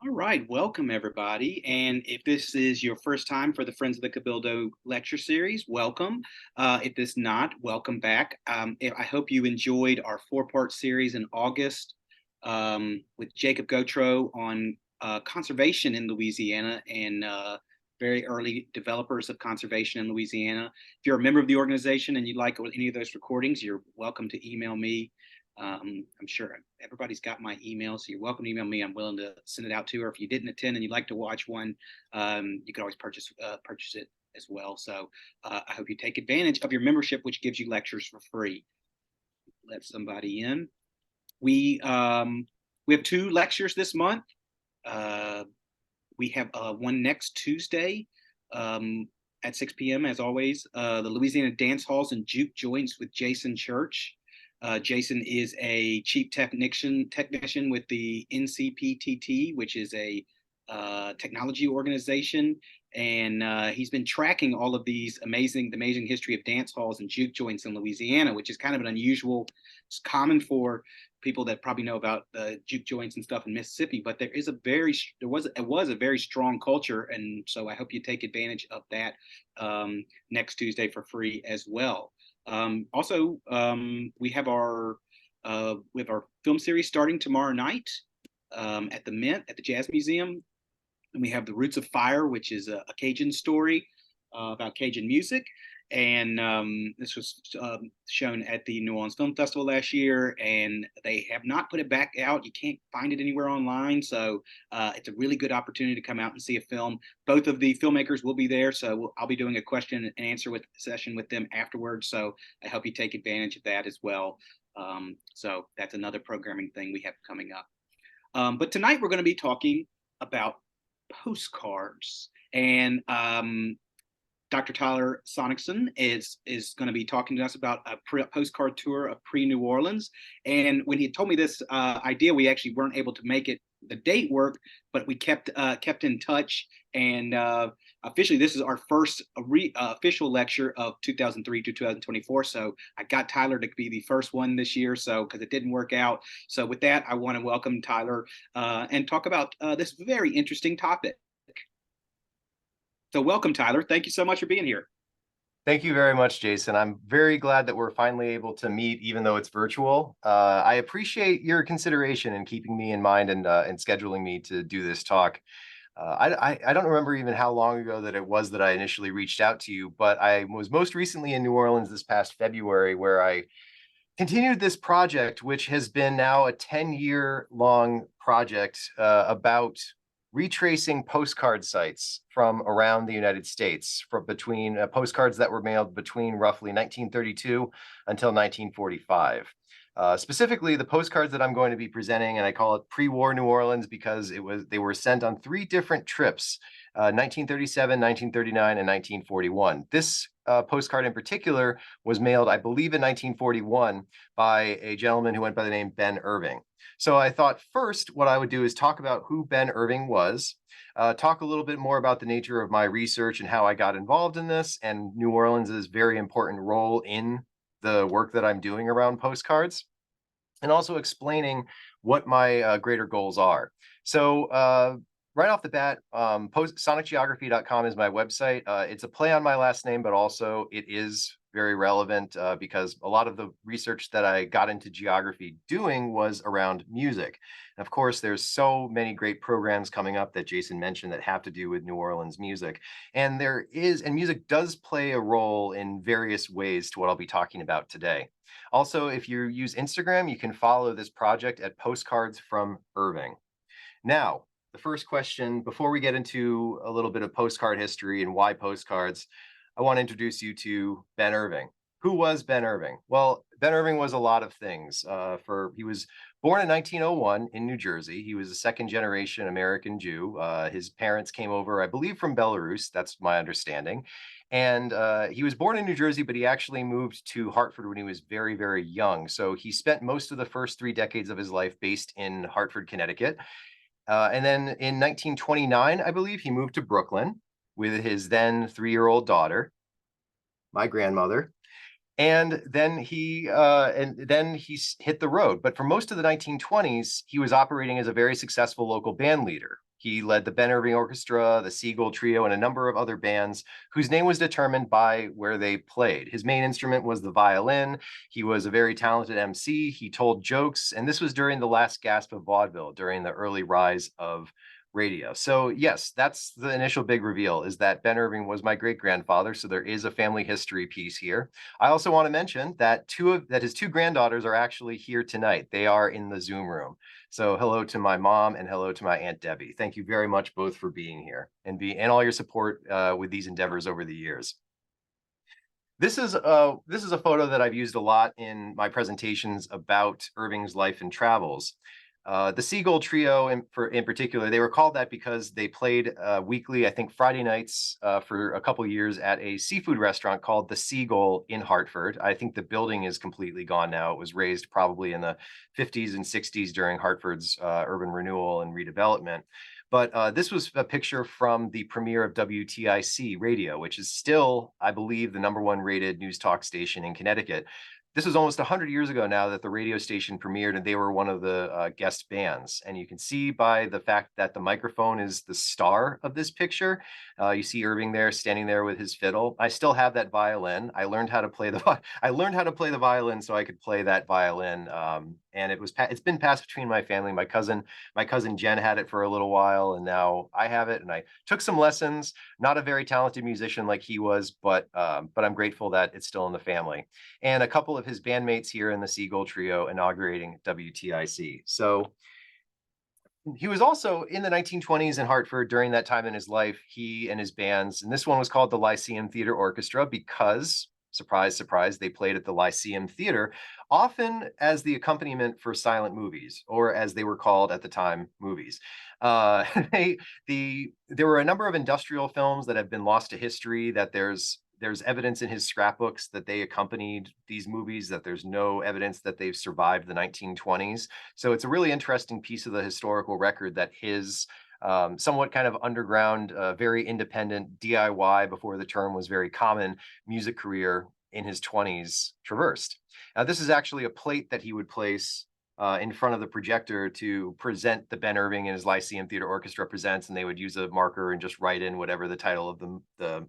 All right, welcome everybody. And if this is your first time for the Friends of the Cabildo lecture series, welcome. If this not, welcome back. I hope you enjoyed our four-part series in August with Jacob Gautreaux on conservation in Louisiana and very early developers of conservation in Louisiana. If you're a member of the organization and you'd like any of those recordings, you're welcome to email me. I'm sure everybody's got my email, so you're welcome to email me. I'm willing to send it out to her. If you didn't attend and you'd like to watch one, you can always purchase it as well. So I hope you take advantage of your membership, which gives you lectures for free. Let somebody in. We have two lectures this month. We have one next Tuesday at 6 p.m. as always. The Louisiana Dance Halls and Juke Joints with Jason Church. Jason is a chief technician with the NCPTT, which is a technology organization, and he's been tracking all of these the amazing history of dance halls and juke joints in Louisiana, which is kind of an unusual. It's common for people that probably know about juke joints and stuff in Mississippi, but it was a very strong culture, and so I hope you take advantage of that next Tuesday for free as well. Also, we have our film series starting tomorrow night at the Mint at the Jazz Museum, and we have The Roots of Fire, which is a Cajun story about Cajun music. And this was shown at the New Orleans Film Festival last year, and they have not put it back out. You can't find it anywhere online, so it's a really good opportunity to come out and see a film. Both of the filmmakers will be there, so I'll be doing a question and answer session with them afterwards. So I hope you take advantage of that as well. So that's another programming thing we have coming up. But tonight we're going to be talking about postcards, and Dr. Tyler Sonicson is going to be talking to us about a postcard tour of pre-New Orleans. And when he told me this idea, we actually weren't able to make the date work, but we kept in touch. And officially, this is our first official lecture of 2003 to 2024. So I got Tyler to be the first one this year, so because it didn't work out. So with that, I want to welcome Tyler and talk about this very interesting topic. So welcome, Tyler. Thank you so much for being here. Thank you very much, Jason. I'm very glad that we're finally able to meet, even though it's virtual. I appreciate your consideration in keeping me in mind and scheduling me to do this talk. I don't remember even how long ago that it was that I initially reached out to you, but I was most recently in New Orleans this past February, where I continued this project, which has been now a 10-year long project about retracing postcard sites from around the United States between postcards that were mailed between roughly 1932 until 1945. Specifically, the postcards that I'm going to be presenting, and I call it pre-war New Orleans because they were sent on three different trips, 1937, 1939, and 1941. This postcard in particular was mailed, I believe, in 1941 by a gentleman who went by the name Ben Irving. So I thought first what I would do is talk about who Ben Irving was, talk a little bit more about the nature of my research and how I got involved in this, and New Orleans' very important role in the work that I'm doing around postcards, and also explaining what my greater goals are. So right off the bat, sonicgeography.com is my website. It's a play on my last name, but also it is very relevant because a lot of the research that I got into geography doing was around music. And of course, there's so many great programs coming up that Jason mentioned that have to do with New Orleans music. And music does play a role in various ways to what I'll be talking about today. Also, if you use Instagram, you can follow this project at Postcards from Irving. Now, the first question, before we get into a little bit of postcard history and why postcards, I want to introduce you to Ben Irving. Who was Ben Irving? Well, Ben Irving was a lot of things. He was born in 1901 in New Jersey. He was a second-generation American Jew. His parents came over, I believe, from Belarus. That's my understanding. And he was born in New Jersey, but he actually moved to Hartford when he was very, very young. So he spent most of the first 3 decades of his life based in Hartford, Connecticut. And then in 1929, I believe, he moved to Brooklyn with his then 3-year-old daughter, my grandmother. And then he hit the road. But for most of the 1920s, he was operating as a very successful local band leader. He led the Ben Irving Orchestra, the Seagull Trio, and a number of other bands whose name was determined by where they played. His main instrument was the violin. He was a very talented MC. He told jokes, and this was during the last gasp of vaudeville, during the early rise of radio. So yes, that's the initial big reveal, is that Ben Irving was my great grandfather. So there is a family history piece here. I also want to mention that his two granddaughters are actually here tonight. They are in the Zoom room. So hello to my mom and hello to my Aunt Debbie. Thank you very much both for being here and all your support with these endeavors over the years. This is a photo that I've used a lot in my presentations about Irving's life and travels. The Seagull Trio, in particular, they were called that because they played weekly, I think Friday nights for a couple years at a seafood restaurant called the Seagull in Hartford. I think the building is completely gone now. It was raised probably in the 50s and 60s during Hartford's urban renewal and redevelopment. But this was a picture from the premiere of WTIC radio, which is still, I believe, the #1 rated news talk station in Connecticut. This was almost 100 years ago now that the radio station premiered, and they were one of the guest bands. And you can see by the fact that the microphone is the star of this picture. You see Irving there standing there with his fiddle. I still have that violin. I learned how to play the violin so I could play that violin. And it's been passed between my family. My cousin Jen had it for a little while, and now I have it. And I took some lessons. Not a very talented musician like he was, but I'm grateful that it's still in the family. And a couple of his bandmates here in the Seagull Trio inaugurating WTIC. So he was also in the 1920s in Hartford. During that time in his life, he and his bands, and this one was called the Lyceum Theater Orchestra because, surprise, surprise, they played at the Lyceum Theater, often as the accompaniment for silent movies, or as they were called at the time, movies. Uh, there were a number of industrial films that have been lost to history, that there's evidence in his scrapbooks that they accompanied these movies, that there's no evidence that they've survived the 1920s. So it's a really interesting piece of the historical record that his somewhat kind of underground, very independent DIY, before the term was very common, music career in his 20s traversed. Now, this is actually a plate that he would place in front of the projector to present the Ben Irving and his Lyceum Theater Orchestra presents, and they would use a marker and just write in whatever the title of the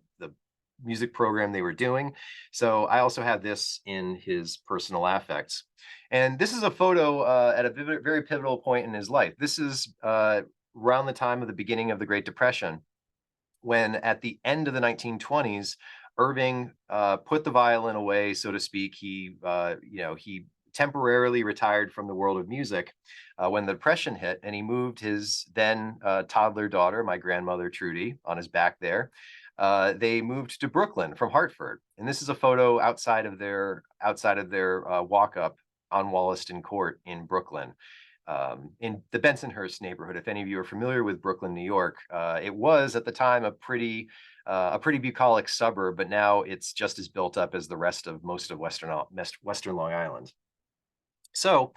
music program they were doing. So I also have this in his personal affects. And this is a photo at a very pivotal point in his life. This is around the time of the beginning of the Great Depression, when at the end of the 1920s, Irving put the violin away, so to speak. He temporarily retired from the world of music when the Depression hit, and he moved his then toddler daughter, my grandmother Trudy, on his back there. They moved to Brooklyn from Hartford, and this is a photo outside of their walk-up on Wollaston Court in Brooklyn, in the Bensonhurst neighborhood. If any of you are familiar with Brooklyn, New York, it was at the time a pretty bucolic suburb, but now it's just as built up as the rest of most of Western Long Island. So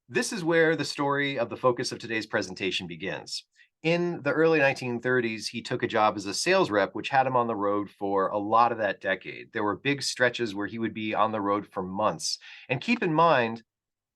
this is where the story of the focus of today's presentation begins. In the early 1930s, he took a job as a sales rep, which had him on the road for a lot of that decade. There were big stretches where he would be on the road for months. And keep in mind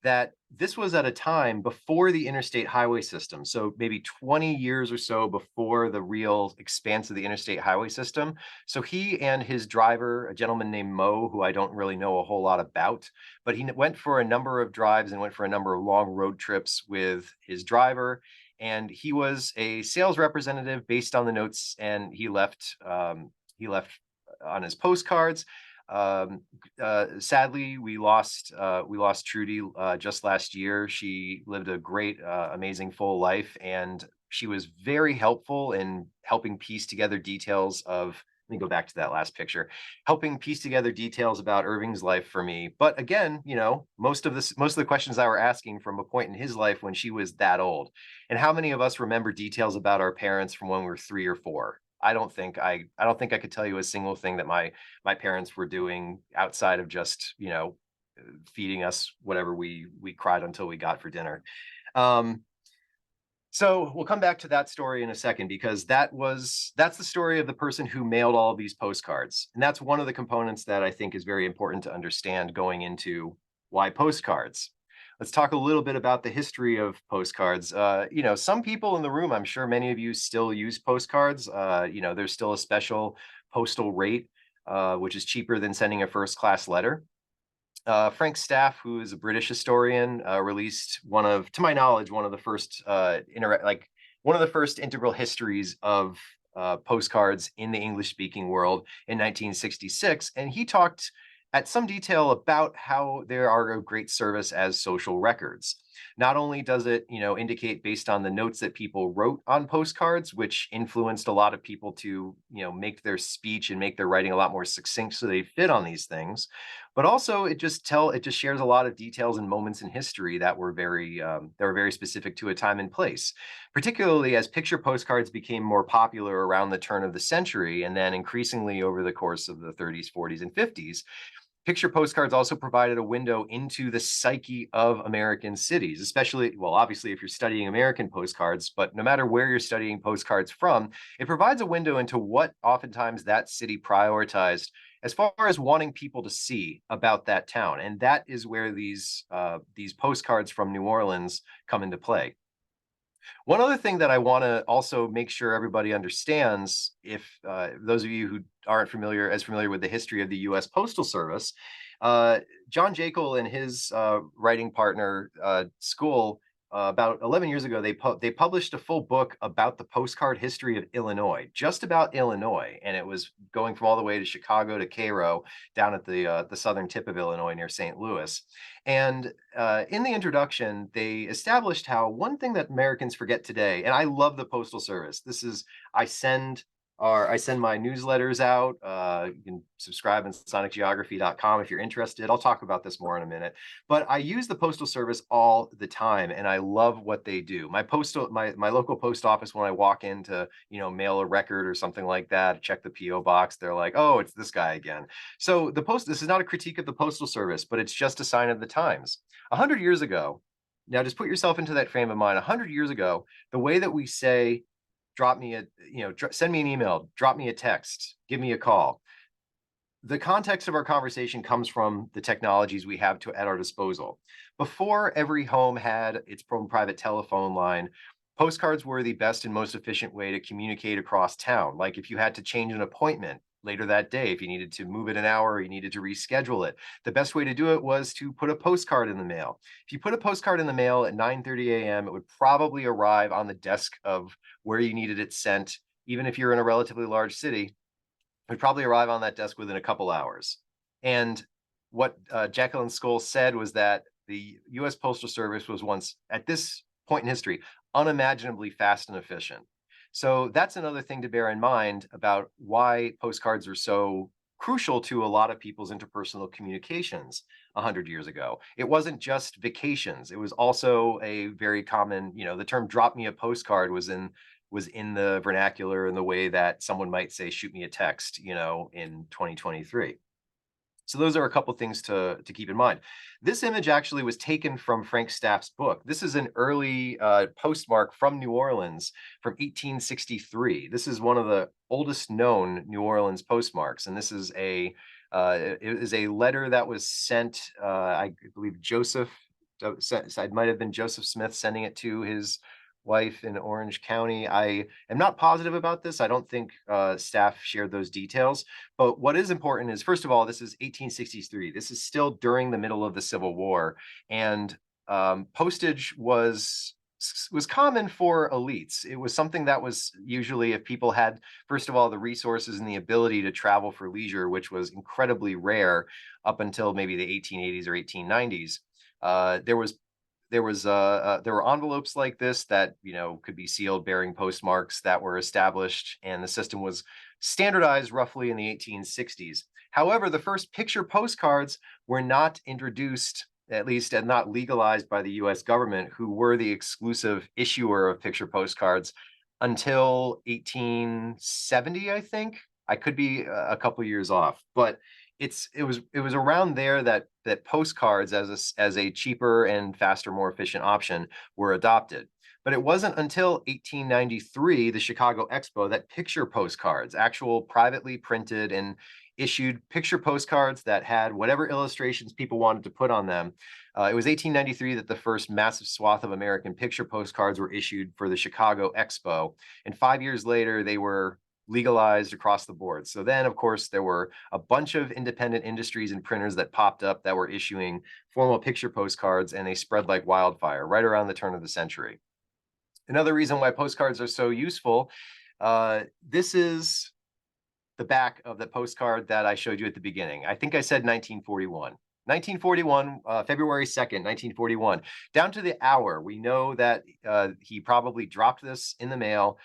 that this was at a time before the interstate highway system. So maybe 20 years or so before the real expanse of the interstate highway system. So he and his driver, a gentleman named Mo, who I don't really know a whole lot about, but he went for a number of drives and went for a number of long road trips with his driver. And he was a sales representative based on the notes, and he left on his postcards. Sadly, we lost Trudy just last year. She lived a great, amazing, full life, and she was very helpful in helping piece together details of. Let me go back to that last picture, helping piece together details about Irving's life for me. But again, most of the questions I were asking from a point in his life when she was that old. And how many of us remember details about our parents from when we were 3 or 4? I don't think I could tell you a single thing that my parents were doing outside of just, feeding us whatever we cried until we got for dinner. So we'll come back to that story in a second, because that's the story of the person who mailed all of these postcards. And that's one of the components that I think is very important to understand going into why postcards. let's talk a little bit about the history of postcards. Some people in the room, I'm sure many of you still use postcards. There's still a special postal rate, which is cheaper than sending a first class letter. Frank Staff, who is a British historian, released to my knowledge, one of the first one of the first integral histories of postcards in the English-speaking world in 1966, and he talked at some detail about how they are of great service as social records. Not only does it, indicate based on the notes that people wrote on postcards, which influenced a lot of people to, make their speech and make their writing a lot more succinct so they fit on these things, but also it just shares a lot of details and moments in history that were very specific to a time and place, particularly as picture postcards became more popular around the turn of the century and then increasingly over the course of the 30s, 40s, and 50s. Picture postcards also provided a window into the psyche of American cities, especially, well, obviously, if you're studying American postcards, but no matter where you're studying postcards from, it provides a window into what oftentimes that city prioritized as far as wanting people to see about that town. And that is where these postcards from New Orleans come into play. One other thing that I want to also make sure everybody understands, if those of you who aren't familiar with the history of the U.S. Postal Service, John Jekyll and his writing partner, School, about 11 years ago, they published a full book about the postcard history of Illinois, just about Illinois, and it was going from all the way to Chicago to Cairo, down at the southern tip of Illinois near St. Louis. And in the introduction, they established how one thing that Americans forget today, and I love the Postal Service. I send my newsletters out. You can subscribe on sonicgeography.com if you're interested. I'll talk about this more in a minute. But I use the Postal Service all the time, and I love what they do. My local post office, when I walk in to mail a record or something like that, check the PO box, they're like, "Oh, it's this guy again." So this is not a critique of the Postal Service, but it's just a sign of the times. 100 years ago, now just put yourself into that frame of mind. 100 years ago, the way that we say send me an email, drop me a text, give me a call. The context of our conversation comes from the technologies we have at our disposal. Before every home had its own private telephone line, postcards were the best and most efficient way to communicate across town. Like if you had to change an appointment later that day, if you needed to move it an hour, or you needed to reschedule it, the best way to do it was to put a postcard in the mail. If you put a postcard in the mail at 9:30 a.m., it would probably arrive on the desk of where you needed it sent. Even if you're in a relatively large city, it would probably arrive on that desk within a couple hours. And what Jekyll and Scholl said was that the U.S. Postal Service was once, at this point in history, unimaginably fast and efficient. So that's another thing to bear in mind about why postcards are so crucial to a lot of people's interpersonal communications 100 years ago. It wasn't just vacations. It was also a very common, the term "drop me a postcard" was in the vernacular in the way that someone might say, "shoot me a text," in 2023. So those are a couple things to keep in mind. This image actually was taken from Frank Staff's book. This is an early postmark from New Orleans from 1863. This is one of the oldest known New Orleans postmarks, and this is it is a letter that was sent. I believe Joseph. It might have been Joseph Smith sending it to his wife in Orange County. I am not positive about this. I don't think Staff shared those details. But what is important is, first of all, this is 1863. This is still during the middle of the Civil War, and postage was common for elites. It was something that was usually, if people had, first of all, the resources and the ability to travel for leisure, which was incredibly rare up until maybe the 1880s or 1890s. There were envelopes like this that could be sealed, bearing postmarks that were established, and the system was standardized roughly in the 1860s. However, the first picture postcards were not introduced, at least and not legalized by the U.S. government, who were the exclusive issuer of picture postcards, until 1870, I think. I could be a couple years off, but it was around there that postcards as a cheaper and faster, more efficient option were adopted. But it wasn't until 1893, the Chicago Expo, that picture postcards, actual privately printed and issued picture postcards that had whatever illustrations people wanted to put on them. It was 1893 that the first massive swath of American picture postcards were issued for the Chicago Expo. And 5 years later, they were legalized across the board. So then, of course, there were a bunch of independent industries and printers that popped up that were issuing formal picture postcards, and they spread like wildfire right around the turn of the century. Another reason why postcards are so useful, this is the back of the postcard that I showed you at the beginning. I think I said 1941. 1941, February 2nd, 1941, down to the hour. We know that he probably dropped this in the mail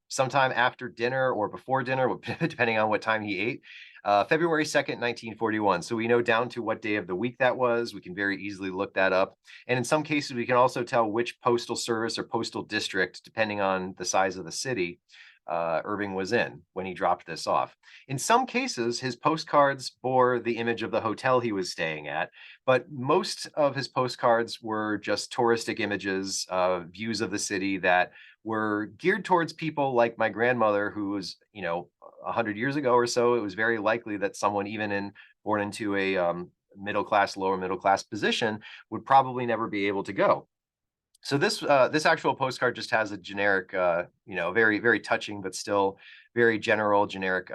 sometime after dinner or before dinner, depending on what time he ate. February 2nd, 1941. So we know down to what day of the week that was. We can very easily look that up. And in some cases, we can also tell which postal service or postal district, depending on the size of the city, Irving was in when he dropped this off. In some cases, his postcards bore the image of the hotel he was staying at, but most of his postcards were just touristic images, views of the city that were geared towards people like my grandmother, who was, 100 years ago or so. It was very likely that someone born into a middle class, lower middle class position would probably never be able to go. So this actual postcard just has a generic, very very touching but still very general generic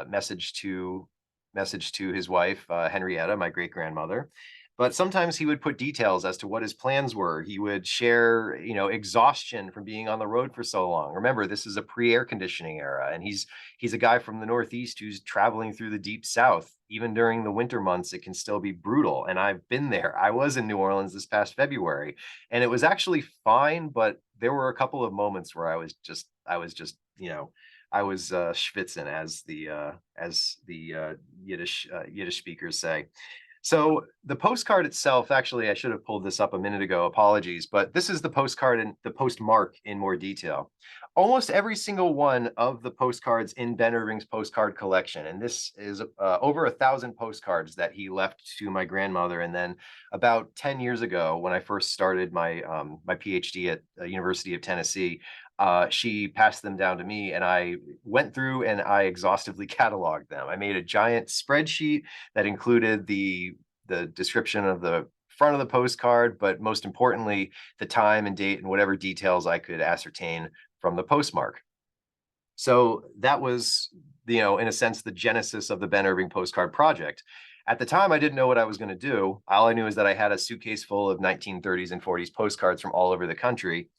message to his wife, Henrietta, my great grandmother. But sometimes he would put details as to what his plans were. He would share, exhaustion from being on the road for so long. Remember, this is a pre-air conditioning era, and he's a guy from the Northeast who's traveling through the deep South. Even during the winter months, it can still be brutal. And I've been there. I was in New Orleans this past February, and it was actually fine, but there were a couple of moments where I was just, I was schwitzing, as the Yiddish speakers say. So the postcard itself, actually, I should have pulled this up a minute ago. Apologies, but this is the postcard and the postmark in more detail. Almost every single one of the postcards in Ben Irving's postcard collection, and this is over 1,000 postcards that he left to my grandmother. And then about 10 years ago, when I first started my my PhD at the University of Tennessee, she passed them down to me, and I went through and I exhaustively cataloged them. I made a giant spreadsheet that included the description of the front of the postcard, but most importantly, the time and date and whatever details I could ascertain from the postmark. So that was, in a sense, the genesis of the Ben Irving postcard project. At the time, I didn't know what I was going to do. All I knew is that I had a suitcase full of 1930s and 40s postcards from all over the country.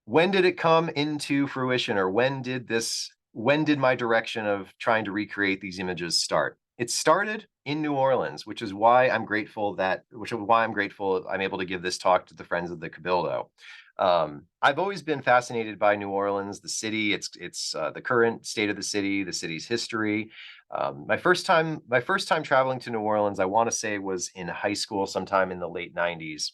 When did it come into fruition, or when did my direction of trying to recreate these images start? It started in New Orleans, which is why I'm grateful I'm able to give this talk to the Friends of the Cabildo. I've always been fascinated by New Orleans, the city, it's the current state of the city's history. My first time traveling to New Orleans, I want to say, was in high school, sometime in the late 90s.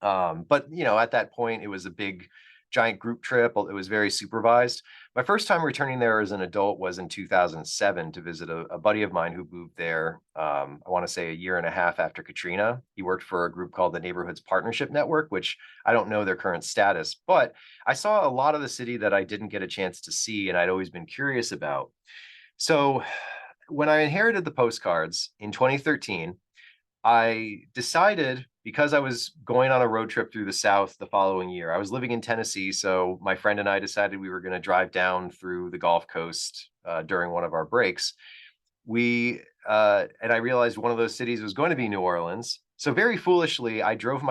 But at that point, it was a big, giant group trip. It was very supervised. My first time returning there as an adult was in 2007 to visit a buddy of mine who moved there, I want to say a year and a half after Katrina. He worked for a group called the Neighborhoods Partnership Network, which I don't know their current status, but I saw a lot of the city that I didn't get a chance to see and I'd always been curious about. So when I inherited the postcards in 2013, I decided, because I was going on a road trip through the South the following year. I was living in Tennessee, so my friend and I decided we were going to drive down through the Gulf Coast during one of our breaks. And I realized one of those cities was going to be New Orleans. So very foolishly, I drove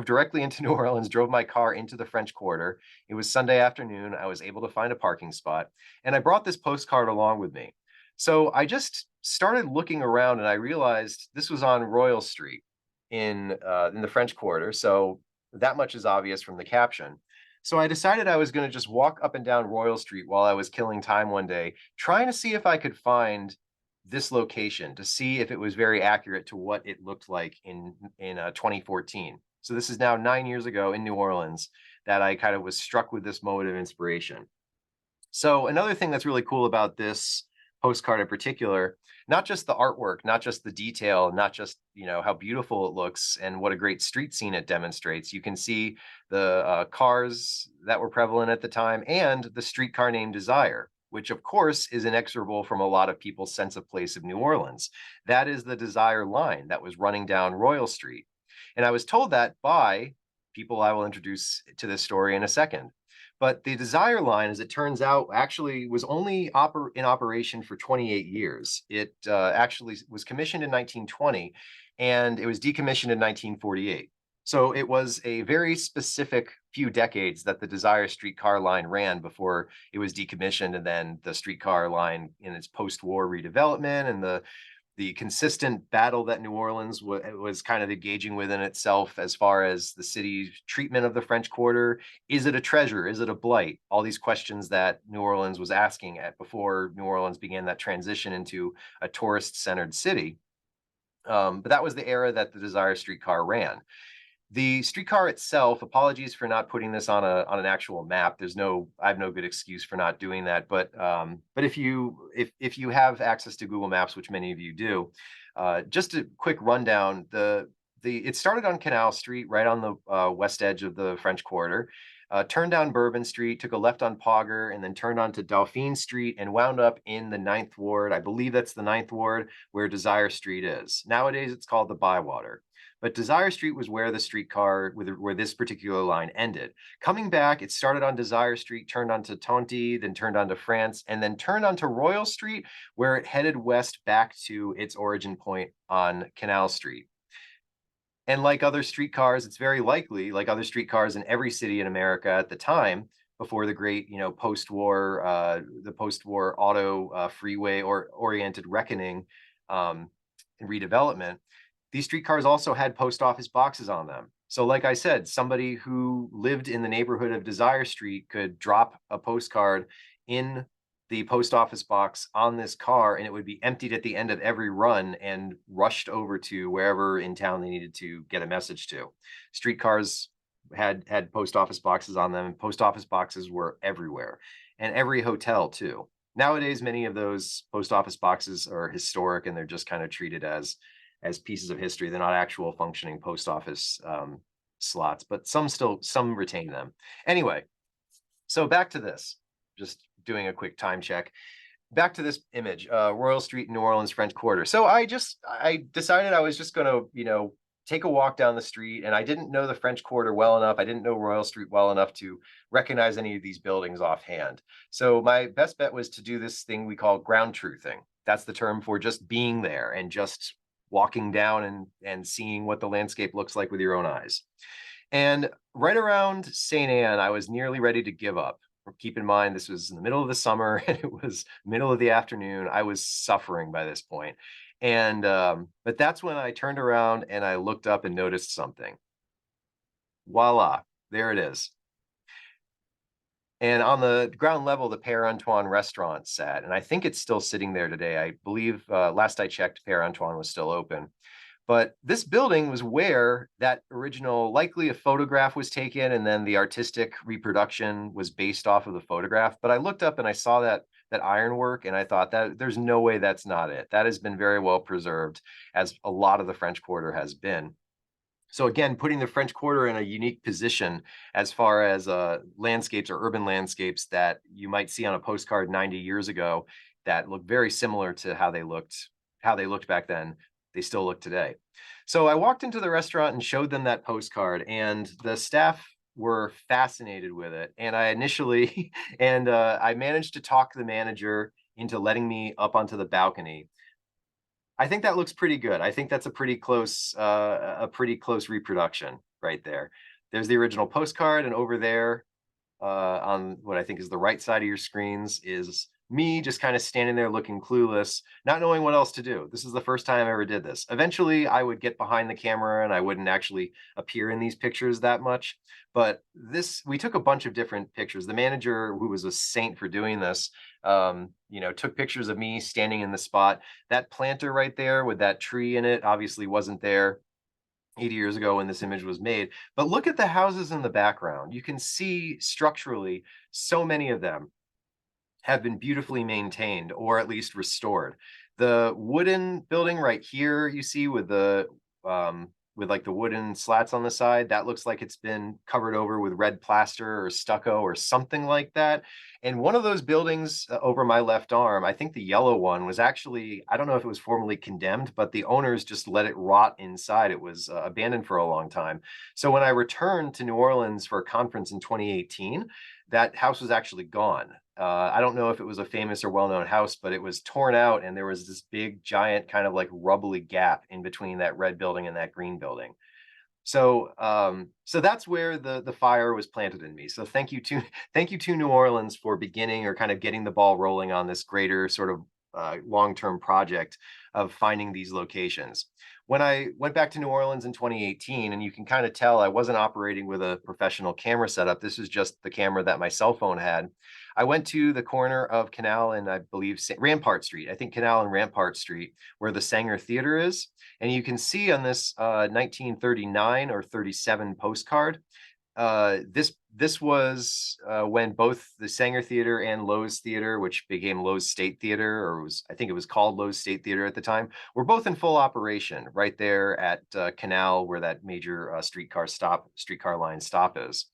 directly into New Orleans, drove my car into the French Quarter. It was Sunday afternoon. I was able to find a parking spot, and I brought this postcard along with me. So I just started looking around, and I realized this was on Royal Street in the French Quarter. So that much is obvious from the caption. So I decided I was going to just walk up and down Royal Street while I was killing time one day, trying to see if I could find this location, to see if it was very accurate to what it looked like in 2014. So this is now 9 years ago in New Orleans that I kind of was struck with this moment of inspiration. So another thing that's really cool about this postcard in particular, not just the artwork, not just the detail, not just how beautiful it looks and what a great street scene it demonstrates. You can see the cars that were prevalent at the time and the streetcar named Desire. which of course is inexorable from a lot of people's sense of place of New Orleans. That is the Desire line that was running down Royal Street. And I was told that by people I will introduce to this story in a second. But the Desire line, as it turns out, actually was only in operation for 28 years. It actually was commissioned in 1920 and it was decommissioned in 1948. So it was a very specific few decades that the Desire streetcar line ran before it was decommissioned, and then the streetcar line in its post-war redevelopment and the consistent battle that New Orleans was kind of engaging within itself as far as the city's treatment of the French Quarter. Is it a treasure? Is it a blight? All these questions that New Orleans was asking at before New Orleans began that transition into a tourist-centered city. But that was the era that the Desire streetcar ran. The streetcar itself, apologies for not putting this on an actual map. I have no good excuse for not doing that. But if you have access to Google Maps, which many of you do, just a quick rundown. It started on Canal Street, right on the west edge of the French Quarter. Turned down Bourbon Street, took a left on Pogger, and then turned onto Dauphine Street and wound up in the Ninth Ward. I believe that's the Ninth Ward where Desire Street is. Nowadays, it's called the Bywater. But Desire Street was where the streetcar, where this particular line ended. Coming back, it started on Desire Street, turned onto Tonty, then turned onto France, and then turned onto Royal Street, where it headed west back to its origin point on Canal Street. And like other streetcars, it's very likely, like other streetcars in every city in America at the time, before the great, post-war, auto freeway or oriented reckoning and redevelopment, these streetcars also had post office boxes on them. So like I said, somebody who lived in the neighborhood of Desire Street could drop a postcard in the post office box on this car, and it would be emptied at the end of every run and rushed over to wherever in town they needed to get a message to. Streetcars had post office boxes on them, and post office boxes were everywhere, and every hotel too. Nowadays, many of those post office boxes are historic, and they're just kind of treated as pieces of history. They're not actual functioning post office slots, but some retain them. Anyway, so back to this, just doing a quick time check. Back to this image, Royal Street, New Orleans, French Quarter. So I decided I was just going to, take a walk down the street, and I didn't know the French Quarter well enough. I didn't know Royal Street well enough to recognize any of these buildings offhand. So my best bet was to do this thing we call ground truthing. That's the term for just being there and just walking down and seeing what the landscape looks like with your own eyes. And right around St. Anne, I was nearly ready to give up. Keep in mind, this was in the middle of the summer and it was middle of the afternoon. I was suffering by this point. And but that's when I turned around and I looked up and noticed something. Voila, there it is. And on the ground level, the Père Antoine restaurant sat, and I think it's still sitting there today. I believe last I checked, Père Antoine was still open. But this building was where that original, likely a photograph was taken, and then the artistic reproduction was based off of the photograph. But I looked up and I saw that ironwork, and I thought that there's no way that's not it. That has been very well preserved, as a lot of the French Quarter has been. So again, putting the French Quarter in a unique position as far as landscapes or urban landscapes that you might see on a postcard 90 years ago that look very similar to how they looked back then. They still look today. So I walked into the restaurant and showed them that postcard, and the staff were fascinated with it. And I initially, I managed to talk the manager into letting me up onto the balcony. I think that looks pretty good. I think that's a pretty close reproduction right there. There's the original postcard, and over there on what I think is the right side of your screens is me just kind of standing there looking clueless, not knowing what else to do. This is the first time I ever did this. Eventually, I would get behind the camera and I wouldn't actually appear in these pictures that much. But we took a bunch of different pictures. The manager, who was a saint for doing this, took pictures of me standing in the spot. That planter right there with that tree in it obviously wasn't there 80 years ago when this image was made. But look at the houses in the background. You can see structurally, so many of them have been beautifully maintained or at least restored. The wooden building right here, you see with the with like the wooden slats on the side, that looks like it's been covered over with red plaster or stucco or something like that. And one of those buildings over my left arm, I think the yellow one, was actually, I don't know if it was formally condemned, but the owners just let it rot inside. It was abandoned for a long time. So when I returned to New Orleans for a conference in 2018, that house was actually gone. I don't know if it was a famous or well-known house, but it was torn out, and there was this big, giant, kind of like rubbly gap in between that red building and that green building. So that's where the fire was planted in me. So thank you to New Orleans for beginning or kind of getting the ball rolling on this greater sort of long-term project of finding these locations. When I went back to New Orleans in 2018, and you can kind of tell I wasn't operating with a professional camera setup. This was just the camera that my cell phone had. I went to the corner of Canal and I believe Rampart Street. I think Canal and Rampart Street, where the Sanger Theater is. And you can see on this 1939 or 37 postcard, this was when both the Sanger Theater and Lowe's Theater, which became Lowe's State Theater, or I think it was called Lowe's State Theater at the time, were both in full operation right there at Canal, where that major streetcar line stop is.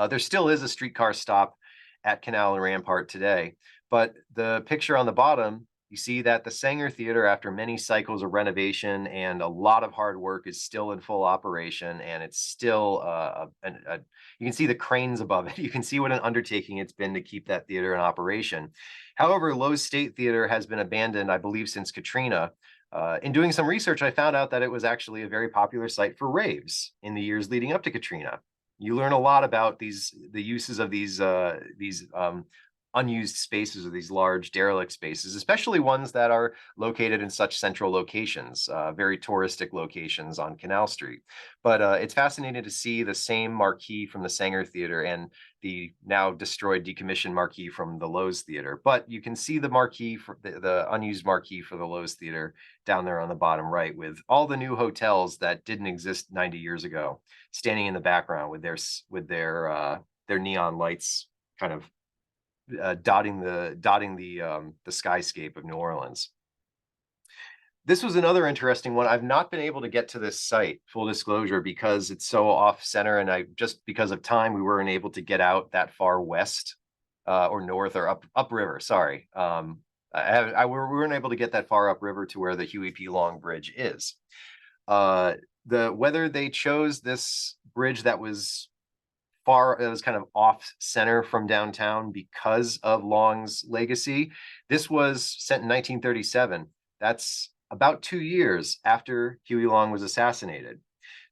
There still is a streetcar stop at Canal and Rampart today, but the picture on the bottom, you see that the Sanger Theater, after many cycles of renovation and a lot of hard work, is still in full operation, and it's still you can see the cranes above it. You can see what an undertaking it's been to keep that theater in operation. However, Lowe's State Theater has been abandoned, I believe, since Katrina. In doing some research, I found out that it was actually a very popular site for raves in the years leading up to Katrina. You learn a lot about the uses of these unused spaces, or these large derelict spaces, especially ones that are located in such central locations, very touristic locations on Canal Street. But it's fascinating to see the same marquee from the Sanger Theater and the now destroyed, decommissioned marquee from the Lowe's Theater. But you can see the marquee for the unused marquee for the Lowe's Theater down there on the bottom right, with all the new hotels that didn't exist 90 years ago standing in the background with their neon lights kind of dotting the skyscape of New Orleans. This was another interesting one. I've not been able to get to this site, full disclosure, because it's so off center, and just because of time, we weren't able to get out that far west or north or upriver. Sorry, we weren't able to get that far upriver to where the Huey P. Long Bridge is. Whether they chose this bridge that was it was kind of off center from downtown because of Long's legacy. This was set in 1937. That's about 2 years after Huey Long was assassinated.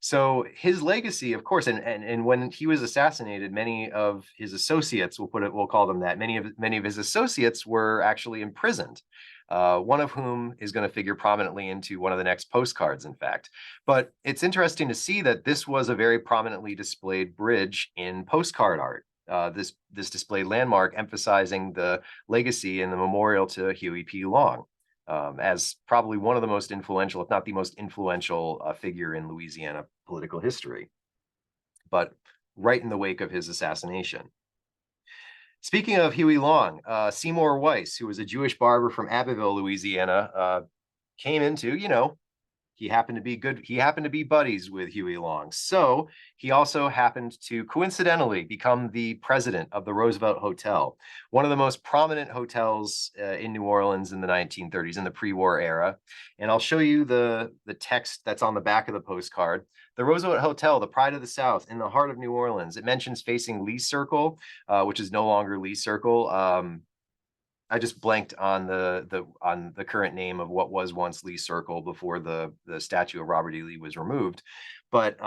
So his legacy, of course, and when he was assassinated, many of his associates, we'll call them that, many of his associates were actually imprisoned. One of whom is going to figure prominently into one of the next postcards, in fact. But it's interesting to see that this was a very prominently displayed bridge in postcard art. This displayed landmark emphasizing the legacy and the memorial to Huey P. Long as probably one of the most influential, if not the most influential figure in Louisiana political history, but right in the wake of his assassination. Speaking of Huey Long, Seymour Weiss, who was a Jewish barber from Abbeville, Louisiana, came into, he happened to be buddies with Huey Long. So he also happened to coincidentally become the president of the Roosevelt Hotel, one of the most prominent hotels in New Orleans in the 1930s, in the pre-war era. And I'll show you the text that's on the back of the postcard. The Roosevelt Hotel, the pride of the South, in the heart of New Orleans. It mentions facing Lee Circle, which is no longer Lee Circle. I just blanked on the current name of what was once Lee Circle before the statue of Robert E. Lee was removed. But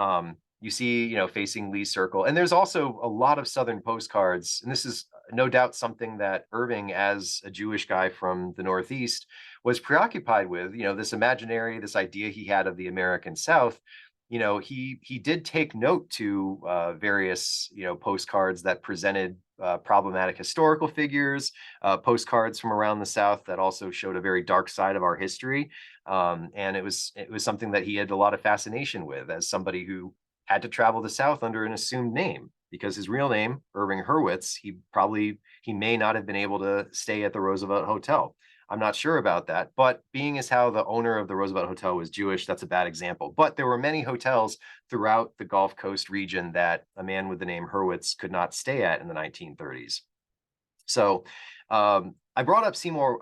you see, facing Lee Circle. And there's also a lot of Southern postcards. And this is no doubt something that Irving, as a Jewish guy from the Northeast, was preoccupied with, this imaginary, this idea he had of the American South. He did take note to various, postcards that presented problematic historical figures, postcards from around the South that also showed a very dark side of our history. And it was something that he had a lot of fascination with, as somebody who had to travel the South under an assumed name, because his real name, Irving Hurwitz, he may not have been able to stay at the Roosevelt Hotel. I'm not sure about that. But being as how the owner of the Roosevelt Hotel was Jewish, that's a bad example. But there were many hotels throughout the Gulf Coast region that a man with the name Hurwitz could not stay at in the 1930s. So I brought up Seymour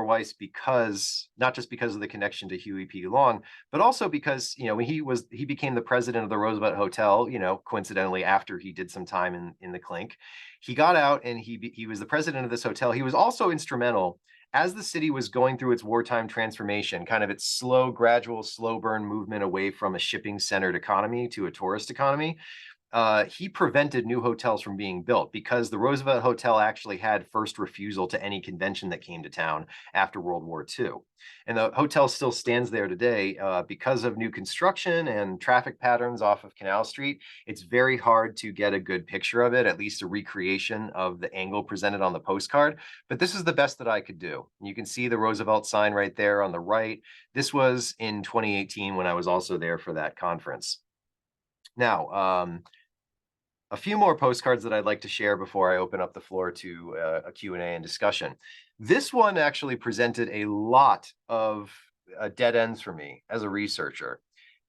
Weiss because not just because of the connection to Huey P. Long, but also because when he became the president of the Roosevelt Hotel, coincidentally after he did some time in the clink, he got out and he was the president of this hotel. He was also instrumental as the city was going through its wartime transformation, kind of its slow, gradual, slow burn movement away from a shipping centered economy to a tourist economy. He prevented new hotels from being built because the Roosevelt Hotel actually had first refusal to any convention that came to town after World War II. And the hotel still stands there today because of new construction and traffic patterns off of Canal Street. It's very hard to get a good picture of it, at least a recreation of the angle presented on the postcard. But this is the best that I could do. You can see the Roosevelt sign right there on the right. This was in 2018 when I was also there for that conference. Now, a few more postcards that I'd like to share before I open up the floor to a Q&A and discussion. This one actually presented a lot of dead ends for me as a researcher,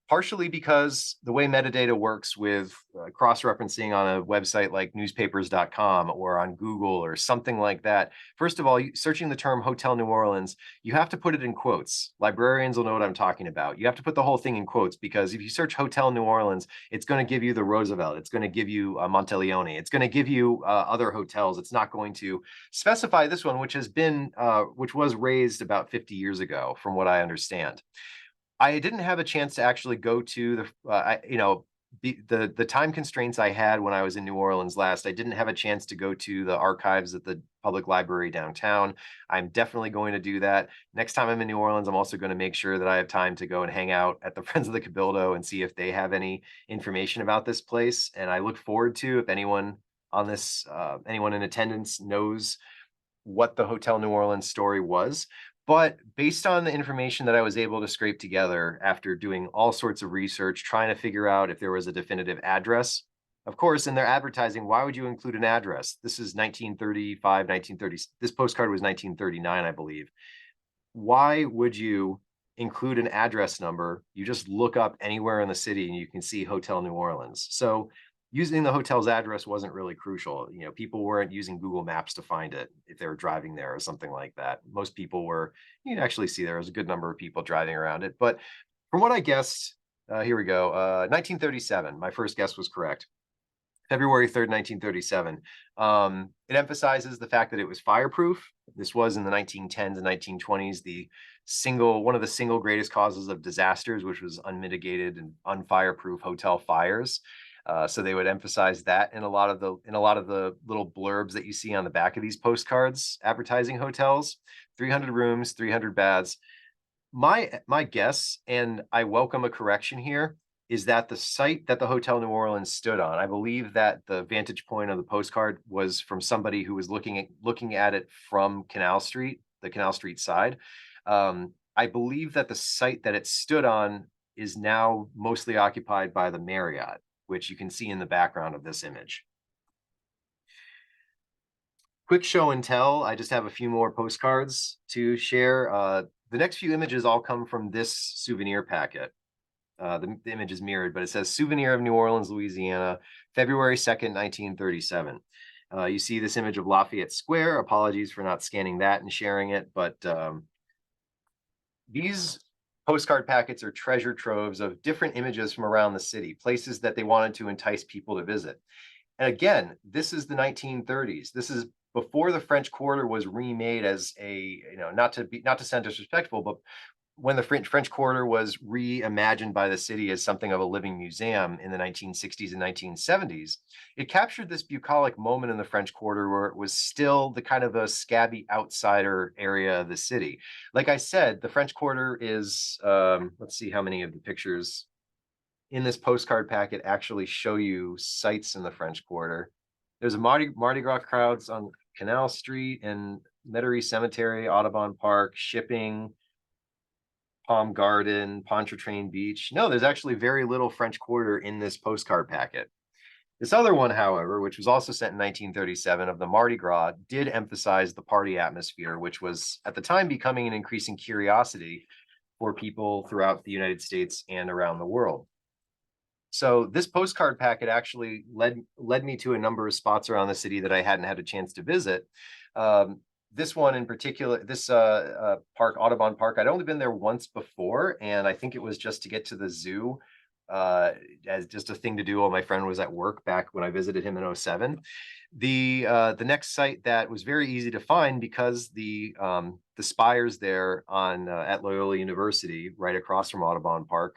partially because the way metadata works with cross-referencing on a website like newspapers.com or on Google or something like that. First of all, searching the term Hotel New Orleans, you have to put it in quotes. Librarians will know what I'm talking about. You have to put the whole thing in quotes because if you search Hotel New Orleans, it's going to give you the Roosevelt. It's going to give you Monteleone. It's going to give you other hotels. It's not going to specify this one, which was raised about 50 years ago, from what I understand. I didn't have a chance to actually go to the time constraints I had when I was in New Orleans last. I didn't have a chance to go to the archives at the public library downtown. I'm definitely going to do that. Next time I'm in New Orleans, I'm also going to make sure that I have time to go and hang out at the Friends of the Cabildo and see if they have any information about this place. And I look forward to, if anyone on this, anyone in attendance knows what the Hotel New Orleans story was. But based on the information that I was able to scrape together after doing all sorts of research, trying to figure out if there was a definitive address, of course, in their advertising, why would you include an address? This is 1935, 1930. This postcard was 1939, I believe. Why would you include an address number? You just look up anywhere in the city and you can see Hotel New Orleans. So using the hotel's address wasn't really crucial. People weren't using Google Maps to find it if they were driving there or something like that. Most people were, you can actually see there was a good number of people driving around it. But from what I guessed, here we go, 1937, my first guess was correct. February 3rd, 1937. It emphasizes the fact that it was fireproof. This was in the 1910s and 1920s, one of the single greatest causes of disasters, which was unmitigated and unfireproof hotel fires. So they would emphasize that in a lot of the little blurbs that you see on the back of these postcards advertising hotels. 300 rooms, 300 baths. My guess, and I welcome a correction here, is that the site that the Hotel New Orleans stood on, I believe that the vantage point of the postcard was from somebody who was looking at it from Canal Street, the Canal Street side. I believe that the site that it stood on is now mostly occupied by the Marriott, which you can see in the background of this image. Quick show and tell. I just have a few more postcards to share. The next few images all come from this souvenir packet. The image is mirrored, but it says Souvenir of New Orleans, Louisiana, February 2nd, 1937. You see this image of Lafayette Square. Apologies for not scanning that and sharing it, but these postcard packets are treasure troves of different images from around the city, places that they wanted to entice people to visit. And again, this is the 1930s. This is before the French Quarter was remade as not to sound disrespectful, but when the French Quarter was reimagined by the city as something of a living museum in the 1960s and 1970s, it captured this bucolic moment in the French Quarter where it was still the kind of a scabby outsider area of the city. Like I said, the French Quarter is, let's see how many of the pictures in this postcard packet actually show you sites in the French Quarter. There's a Mardi Gras crowds on Canal Street and Metairie Cemetery, Audubon Park, Shipping, Palm Garden, Pontchartrain Beach. No, there's actually very little French Quarter in this postcard packet. This other one, however, which was also sent in 1937 of the Mardi Gras, did emphasize the party atmosphere, which was at the time becoming an increasing curiosity for people throughout the United States and around the world. So this postcard packet actually led me to a number of spots around the city that I hadn't had a chance to visit. This one in particular, this park, Audubon Park, I'd only been there once before, and I think it was just to get to the zoo as just a thing to do while my friend was at work back when I visited him in '07. The next site that was very easy to find because the spires there on at Loyola University, right across from Audubon Park,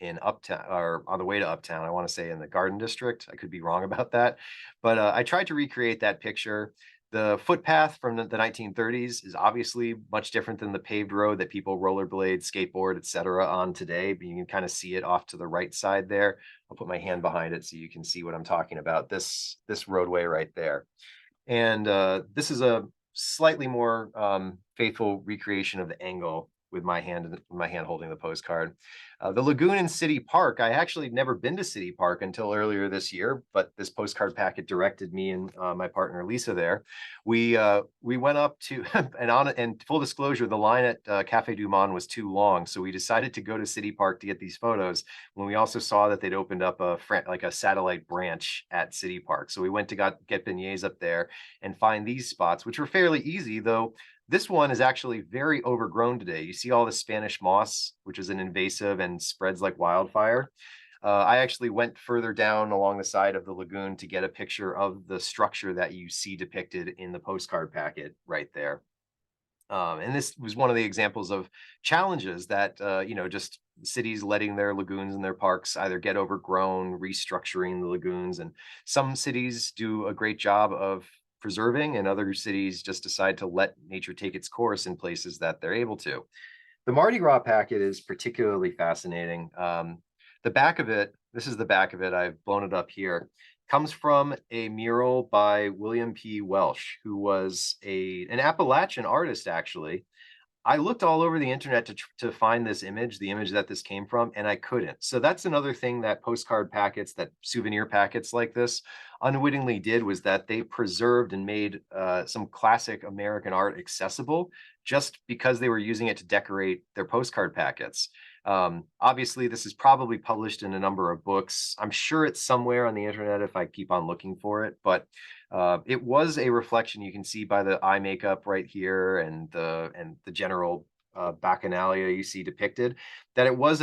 in Uptown or on the way to Uptown. I want to say in the Garden District. I could be wrong about that, but I tried to recreate that picture. The footpath from the 1930s is obviously much different than the paved road that people rollerblade, skateboard, etc. on today. But you can kind of see it off to the right side there. I'll put my hand behind it so you can see what I'm talking about. This roadway right there, and this is a slightly more faithful recreation of the angle with my hand holding the postcard. The lagoon in City Park, I actually never been to City Park until earlier this year, but this postcard packet directed me and my partner Lisa there. We went up to and full disclosure, the line at Cafe Du Monde was too long, so we decided to go to City Park to get these photos. When we also saw that they'd opened up like a satellite branch at City Park, so we went to get beignets up there and find these spots, which were fairly easy, though this one is actually very overgrown today. You see all the Spanish moss, which is an invasive and spreads like wildfire. I actually went further down along the side of the lagoon to get a picture of the structure that you see depicted in the postcard packet right there. And this was one of the examples of challenges that, just cities letting their lagoons and their parks either get overgrown, restructuring the lagoons. And some cities do a great job of preserving, and other cities just decide to let nature take its course in places that they're able to. The Mardi Gras packet is particularly fascinating. The back of it, this is the back of it, I've blown it up here, comes from a mural by William P. Welsh, who was an Appalachian artist, actually. I looked all over the internet to find this image, the image that this came from, and I couldn't. So that's another thing that postcard packets, that souvenir packets like this, unwittingly did, was that they preserved and made some classic American art accessible just because they were using it to decorate their postcard packets. Obviously, this is probably published in a number of books. I'm sure it's somewhere on the internet if I keep on looking for it, but it was a reflection you can see by the eye makeup right here and the general bacchanalia you see depicted, that it was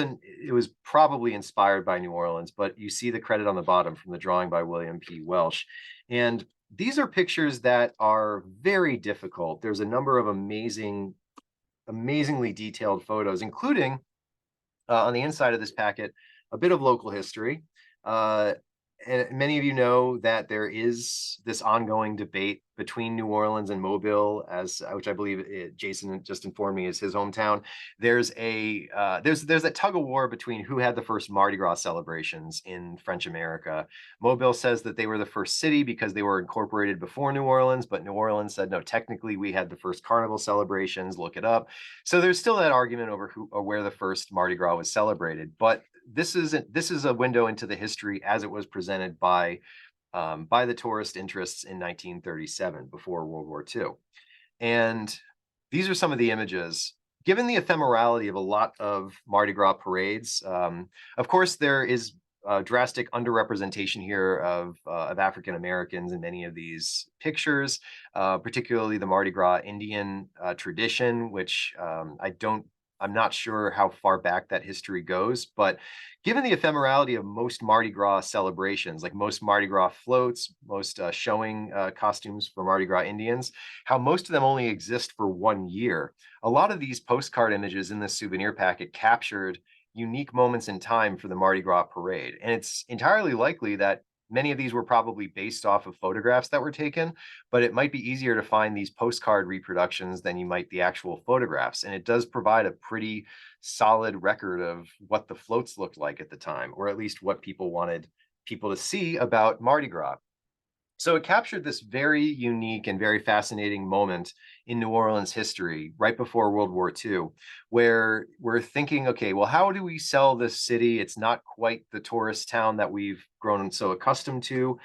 probably inspired by New Orleans, but you see the credit on the bottom from the drawing by William P. Welsh. And these are pictures that are very difficult. There's a number of amazingly detailed photos, including on the inside of this packet, a bit of local history. And many of you know that there is this ongoing debate between New Orleans and Mobile, which I believe Jason just informed me is his hometown. There's that tug of war between who had the first Mardi Gras celebrations in French America. Mobile says that they were the first city because they were incorporated before New Orleans, but New Orleans said no, technically we had the first carnival celebrations. Look it up. So there's still that argument over who or where the first Mardi Gras was celebrated, but this is a window into the history as it was presented by the tourist interests in 1937, before World War II. And these are some of the images. Given the ephemerality of a lot of Mardi Gras parades, of course, there is drastic underrepresentation here of African Americans in many of these pictures, particularly the Mardi Gras Indian tradition, which I'm not sure how far back that history goes, but given the ephemerality of most Mardi Gras celebrations, like most Mardi Gras floats, most showing costumes for Mardi Gras Indians, how most of them only exist for 1 year, a lot of these postcard images in this souvenir packet captured unique moments in time for the Mardi Gras parade. And it's entirely likely that many of these were probably based off of photographs that were taken, but it might be easier to find these postcard reproductions than you might the actual photographs. And it does provide a pretty solid record of what the floats looked like at the time, or at least what people wanted people to see about Mardi Gras. So it captured this very unique and very fascinating moment in New Orleans history right before World War II, where we're thinking, okay, well, how do we sell this city? It's not quite the tourist town that we've grown so accustomed to,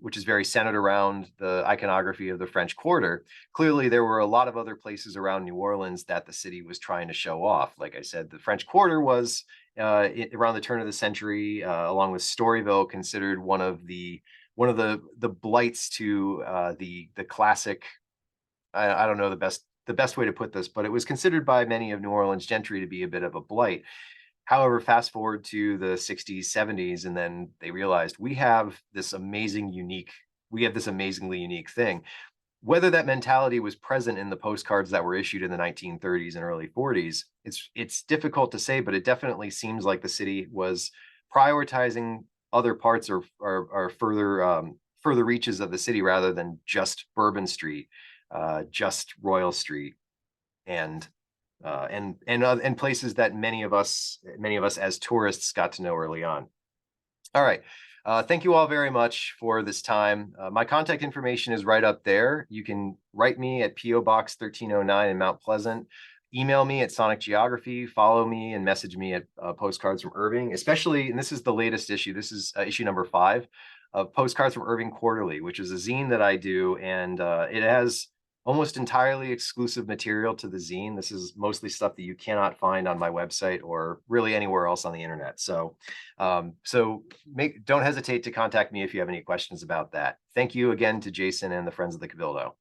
which is very centered around the iconography of the French Quarter. Clearly, there were a lot of other places around New Orleans that the city was trying to show off. Like I said, the French Quarter was around the turn of the century, along with Storyville, considered one of the blights to the classic. I don't know the best way to put this, but it was considered by many of New Orleans gentry to be a bit of a blight. However, fast forward to the 60s, 70s, and then they realized we have this amazingly unique thing. Whether that mentality was present in the postcards that were issued in the 1930s and early 40s, it's difficult to say, but it definitely seems like the city was prioritizing other parts or further reaches of the city rather than just Bourbon Street, just Royal Street, and and places that many of us as tourists got to know early on. All right. Thank you all very much for this time. My contact information is right up there. You can write me at P.O. Box 1309 in Mount Pleasant. Email me at Sonic Geography. Follow me and message me at Postcards from Irving, especially, and this is the latest issue. This is issue number 5 of Postcards from Irving Quarterly, which is a zine that I do. And it has almost entirely exclusive material to the zine. This is mostly stuff that you cannot find on my website or really anywhere else on the internet. Don't hesitate to contact me if you have any questions about that. Thank you again to Jason and the Friends of the Cabildo.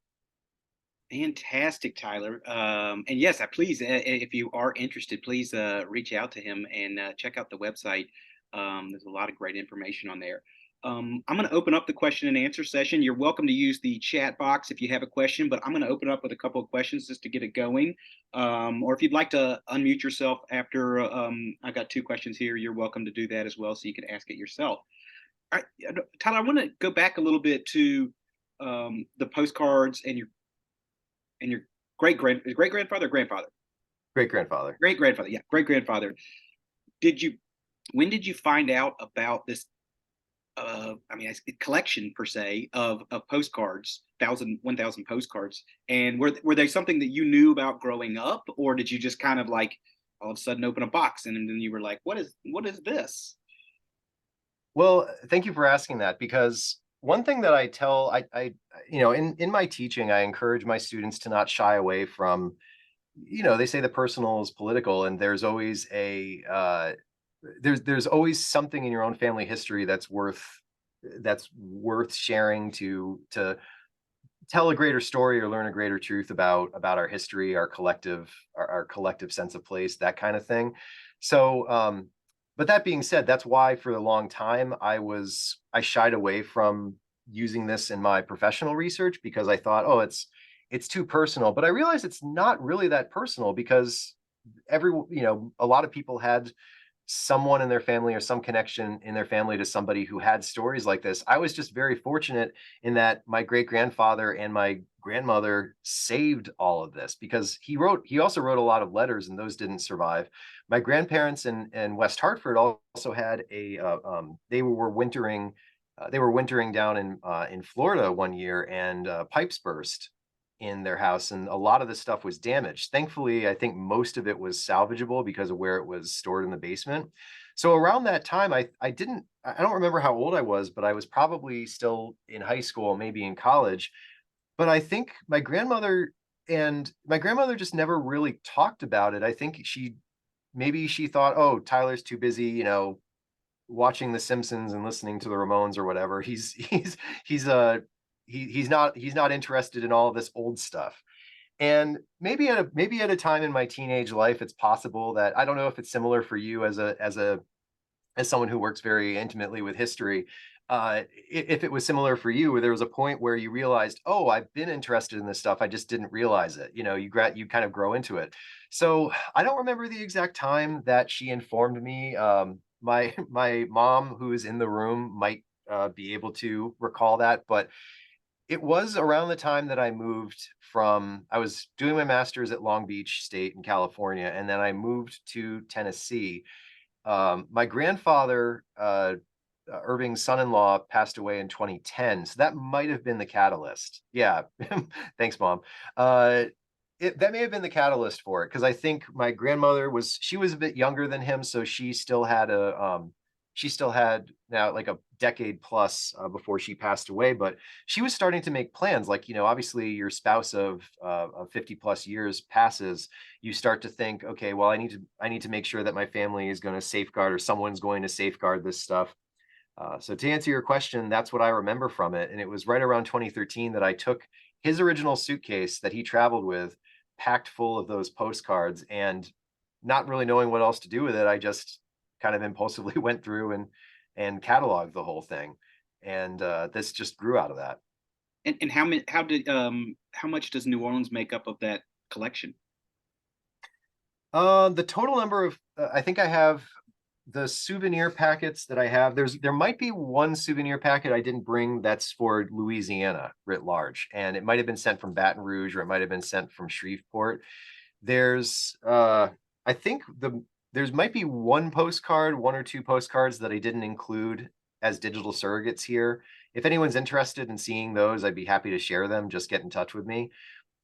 Fantastic, Tyler. And yes, please, if you are interested, please reach out to him and check out the website. There's a lot of great information on there. I'm going to open up the question and answer session. You're welcome to use the chat box if you have a question, but I'm going to open up with a couple of questions just to get it going. Or if you'd like to unmute yourself after I got 2 questions here, you're welcome to do that as well, so you can ask it yourself. All right, Tyler, I want to go back a little bit to the postcards and your great grandfather, grandfather, Great grandfather. great grandfather, yeah, great grandfather. Did you When did you find out about this? I mean, collection per se of postcards, 1,000 postcards, and were they something that you knew about growing up, or did you just kind of like all of a sudden open a box and then you were like, what is this? Well, thank you for asking that, because one thing that I tell in my teaching, I encourage my students to not shy away from, they say the personal is political, and there's always something in your own family history that's worth sharing to tell a greater story or learn a greater truth about our history, our collective sense of place, that kind of thing. So but that being said, that's why for a long time I shied away from using this in my professional research, because I thought, oh, it's too personal. But I realized it's not really that personal, because a lot of people had someone in their family or some connection in their family to somebody who had stories like this. I was just very fortunate in that my great grandfather and my grandmother saved all of this, because he also wrote a lot of letters, and those didn't survive. My grandparents in West Hartford also had they were wintering down in Florida one year, and pipes burst in their house, and a lot of the stuff was damaged. Thankfully, I think most of it was salvageable because of where it was stored in the basement. So around that time, I don't remember how old I was, but I was probably still in high school, maybe in college. But I think my grandmother just never really talked about it. I think maybe she thought, oh, Tyler's too busy, watching The Simpsons and listening to the Ramones or whatever. He's not interested in all of this old stuff. And maybe at a time in my teenage life, it's possible that, I don't know if it's similar for you as someone who works very intimately with history. If it was similar for you, where there was a point where you realized, oh, I've been interested in this stuff, I just didn't realize it. You kind of grow into it. So I don't remember the exact time that she informed me. My mom, who is in the room, might be able to recall that, but it was around the time that I was doing my master's at Long Beach State in California, and then I moved to Tennessee. My grandfather Irving's son-in-law passed away in 2010, so that might have been the catalyst. Yeah, thanks, mom. Uh, that may have been the catalyst for it because I think my grandmother was a bit younger than him, so she still had now like a decade plus before she passed away, but she was starting to make plans. Like, obviously your spouse of 50 plus years passes, you start to think, okay, well, I need to make sure that my family is going to safeguard or someone's going to safeguard this stuff. So to answer your question, that's what I remember from it. And it was right around 2013 that I took his original suitcase that he traveled with, packed full of those postcards, and not really knowing what else to do with it, I just kind of impulsively went through and cataloged the whole thing. And this just grew out of that. And how much does New Orleans make up of that collection? The total number of I think I have the souvenir packets that I have. There might be one souvenir packet I didn't bring that's for Louisiana writ large, and it might have been sent from Baton Rouge or it might have been sent from Shreveport. There's I think there's might be one or two postcards that I didn't include as digital surrogates here. If anyone's interested in seeing those, I'd be happy to share them. Just get in touch with me.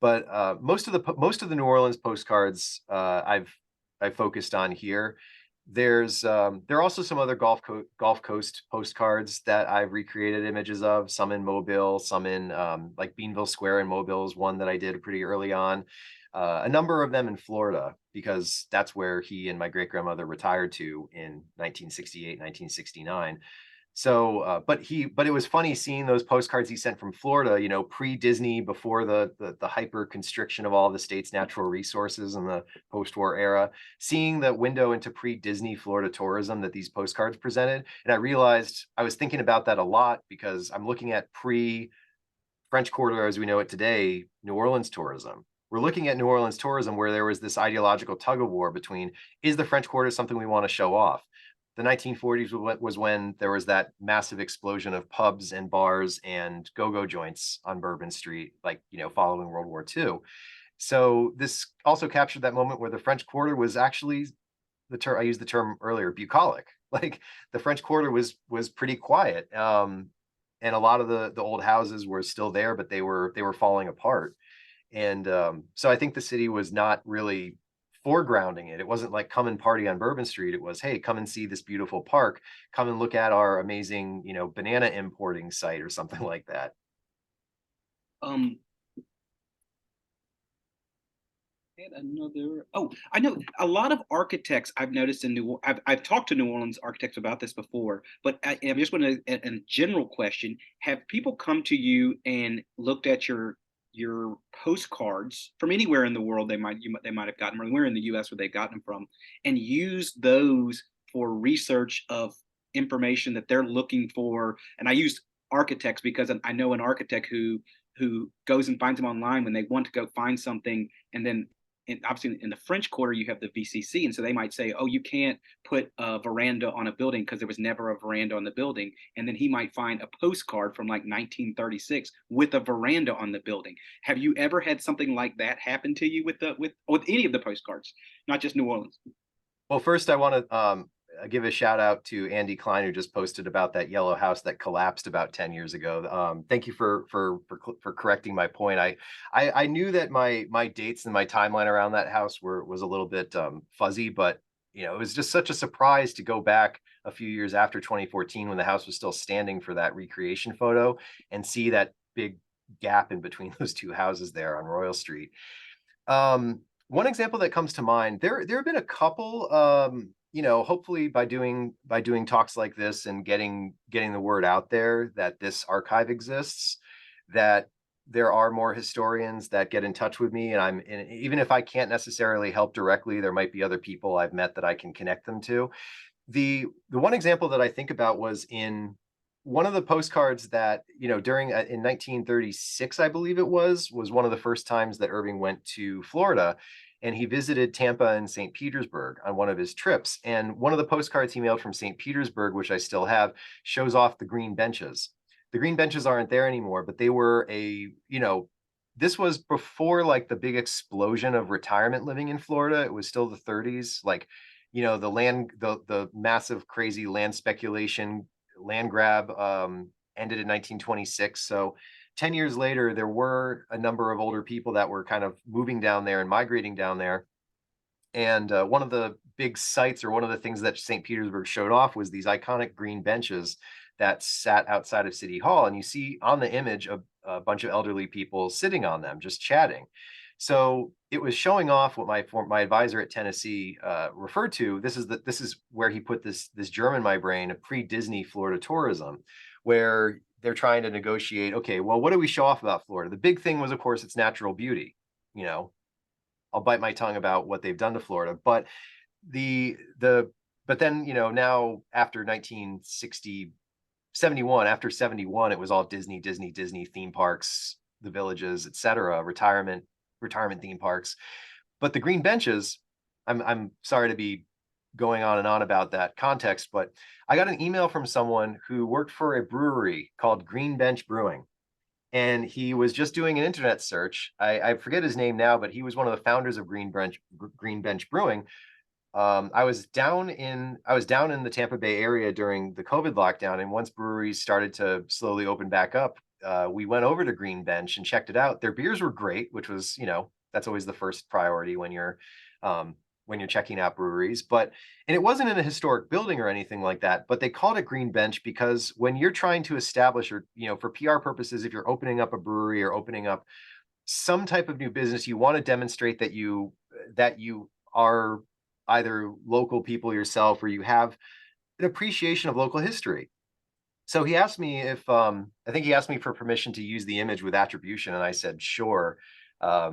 But most of the New Orleans postcards I've focused on here. There are also some other Gulf Coast postcards that I've recreated images of. Some in Mobile, some in like Beanville Square in Mobile is one that I did pretty early on. A number of them in Florida because that's where he and my great grandmother retired to in 1968, 1969. So, but it was funny seeing those postcards he sent from Florida, pre-Disney, before the hyper constriction of all the state's natural resources in the post-war era, seeing the window into pre-Disney Florida tourism that these postcards presented. And I realized I was thinking about that a lot because I'm looking at pre-French Quarter as we know it today, New Orleans tourism. We're looking at New Orleans tourism where there was this ideological tug of war between, is the French Quarter something we want to show off? The 1940s was when there was that massive explosion of pubs and bars and go-go joints on Bourbon Street, like, following World War II. So this also captured that moment where the French Quarter was actually I used the term earlier, bucolic. Like the French Quarter was pretty quiet. And a lot of the old houses were still there, but they were falling apart. And so I think the city was not really foregrounding it. It wasn't like come and party on Bourbon Street. It was, hey, come and see this beautiful park. Come and look at our amazing, banana importing site or something like that. Um, and another. Oh, I know a lot of architects I've noticed in I've talked to New Orleans architects about this before, but I just want a general question: have people come to you and looked at your postcards from anywhere in the world they might have gotten them, or where in the U.S. where they've gotten them from, and use those for research of information that they're looking for? And I use architects because I know an architect who goes and finds them online when they want to go find something, and then obviously in the French Quarter you have the VCC, and so they might say, oh, you can't put a veranda on a building because there was never a veranda on the building, and then he might find a postcard from like 1936 with a veranda on the building. Have you ever had something like that happen to you with any of the postcards, not just New Orleans? Well, first I want to give a shout out to Andy Klein who just posted about that yellow house that collapsed about 10 years ago. Thank you for correcting my point. I knew that my dates and my timeline around that house was a little bit fuzzy, but it was just such a surprise to go back a few years after 2014 when the house was still standing for that recreation photo and see that big gap in between those two houses there on Royal Street. One example that comes to mind, there have been a couple, hopefully by doing talks like this and getting the word out there that this archive exists, that there are more historians that get in touch with me, and even if I can't necessarily help directly, there might be other people I've met that I can connect them to. The one example that I think about was in one of the postcards that, during in 1936, I believe it was one of the first times that Irving went to Florida, and he visited Tampa and St. Petersburg on one of his trips. And one of the postcards he mailed from St. Petersburg, which I still have, shows off the green benches. The green benches aren't there anymore, but they were this was before like the big explosion of retirement living in Florida. It was still the 30s, like, the massive crazy land speculation land grab ended in 1926. So 10 years later, there were a number of older people that were kind of moving down there and migrating down there. And one of the big sites, or one of the things that St. Petersburg showed off, was these iconic green benches that sat outside of City Hall. And you see on the image a bunch of elderly people sitting on them, just chatting. So it was showing off what my advisor at Tennessee referred to. This is where he put this germ in my brain of pre-Disney Florida tourism, where they're trying to negotiate. Okay, well, what do we show off about Florida? The big thing was, of course, its natural beauty. You know, I'll bite my tongue about what they've done to Florida, but but then, now after 1960, 71, after 71, it was all Disney, Disney, Disney theme parks, the villages, etc., retirement theme parks. But the green benches, I'm sorry to be going on and on about that context, but I got an email from someone who worked for a brewery called Green Bench Brewing, and he was just doing an internet search. I forget his name now, but he was one of the founders of Green Bench Brewing. I was down in the Tampa Bay area during the COVID lockdown, and once breweries started to slowly open back up, we went over to Green Bench and checked it out. Their beers were great, which was, that's always the first priority when you're checking out breweries. And it wasn't in a historic building or anything like that, but they called it Green Bench because when you're trying to establish, or, for PR purposes, if you're opening up a brewery or opening up some type of new business, you want to demonstrate that you are either local people yourself, or you have an appreciation of local history. So he asked me if I think he asked me for permission to use the image with attribution, and I said sure. A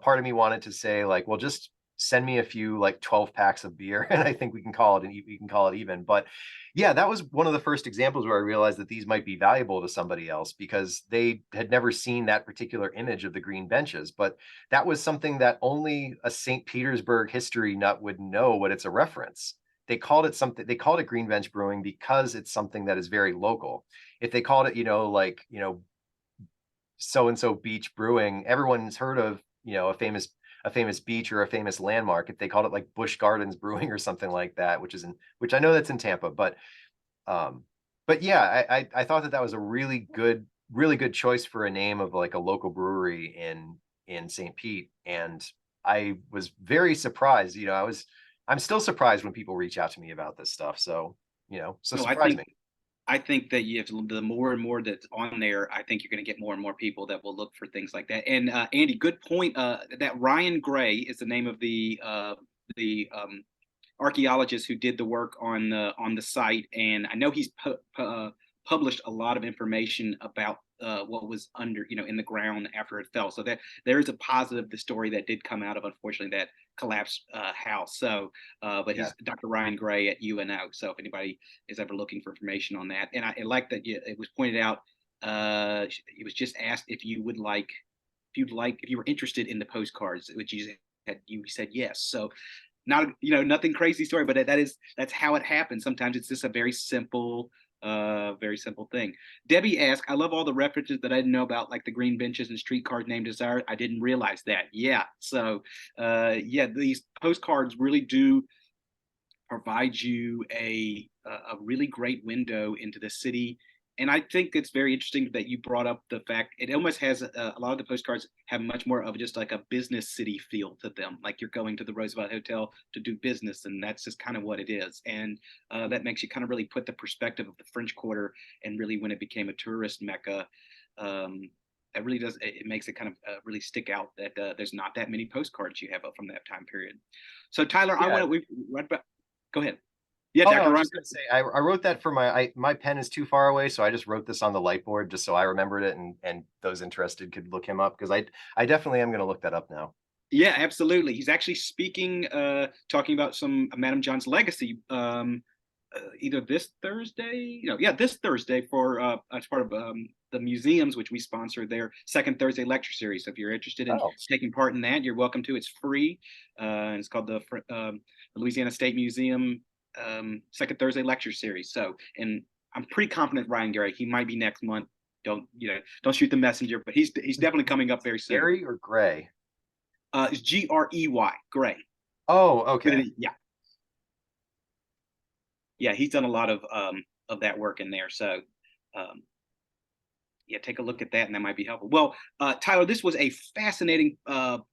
part of me wanted to say, like, well, just send me a few, like, 12 packs of beer, and I think we can call it even. But yeah, that was one of the first examples where I realized that these might be valuable to somebody else, because they had never seen that particular image of the green benches. But that was something that only a St. Petersburg history nut would know what it's a reference. They called it Green Bench Brewing because it's something that is very local. If they called it, so and so beach brewing, everyone's heard of, a famous beach or a famous landmark. If they called it like Busch Gardens Brewing or something like that, which I know that's in Tampa, but yeah, I thought that was a really good choice for a name of like a local brewery in St. Pete. And I was very surprised. I'm still surprised when people reach out to me about this stuff. So, so No, surprise me. I think that you have the more and more that's on there, I think you're going to get more and more people that will look for things like that. And Andy, good point. That Ryan Gray is the name of the archaeologist who did the work on the site, and I know he's published a lot of information about what was under, in the ground after it fell. So that there is a positive, the story that did come out of, unfortunately, that collapsed house. So, but Yeah. he's Dr. Ryan Gray at UNO. So if anybody is ever looking for information on that, and I like that it was pointed out. It was just asked if you would like, if you were interested in the postcards, which you said yes. So not, nothing crazy story, but that's how it happens. Sometimes it's just a very simple thing. Debbie asked, I love all the references that I didn't know about, like the green benches and streetcars named Desire. I didn't realize that. Yeah. So yeah, these postcards really do provide you a really great window into the city. And I think it's very interesting that you brought up the fact it almost has a lot of the postcards have much more of just like a business city feel to them. Like you're going to the Roosevelt Hotel to do business, and that's just kind of what it is. And that makes you kind of really put the perspective of the French Quarter, and really when it became a tourist mecca. It really does. It makes it kind of really stick out that there's not that many postcards you have up from that time period. So Tyler, I Yeah. want to. We right about. Go ahead. Yeah, Oh no, I Dr. was Ron. just gonna say I wrote that for my pen is too far away, so I just wrote this on the lightboard just so I remembered it, and those interested could look him up, because I definitely am gonna look that up now. Yeah, absolutely. He's actually speaking, talking about some Madame John's legacy, either this Thursday, this Thursday for as part of the museums, which we sponsor their second Thursday lecture series. So if you're interested in Oh, taking part in that, you're welcome to. It's free. And it's called the Louisiana State Museum second Thursday lecture series. So, and I'm pretty confident Ryan Gary, he might be next month. Don't shoot the messenger, but he's definitely coming up very soon. Gary or Gray? It's Grey, Gray. Oh, okay. Yeah, yeah. He's done a lot of of that work in there. So yeah, take a look at that, and that might be helpful. Well, Tyler, this was a fascinating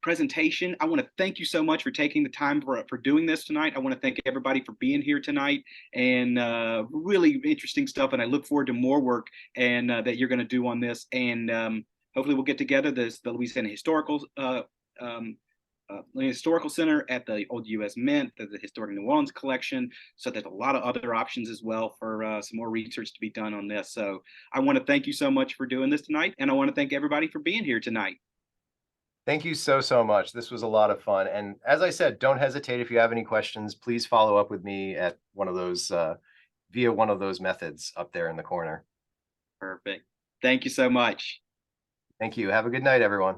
presentation. I want to thank you so much for taking the time for doing this tonight. I want to thank everybody for being here tonight, and really interesting stuff. And I look forward to more work and that you're going to do on this. And hopefully, we'll get together. The Louisiana Historical Center at the Old U.S. Mint, the Historic New Orleans Collection. So there's a lot of other options as well for some more research to be done on this. So I want to thank you so much for doing this tonight, and I want to thank everybody for being here tonight. Thank you so much. This was a lot of fun. And as I said, don't hesitate if you have any questions. Please follow up with me at one of those via one of those methods up there in the corner. Perfect. Thank you so much. Thank you. Have a good night, everyone.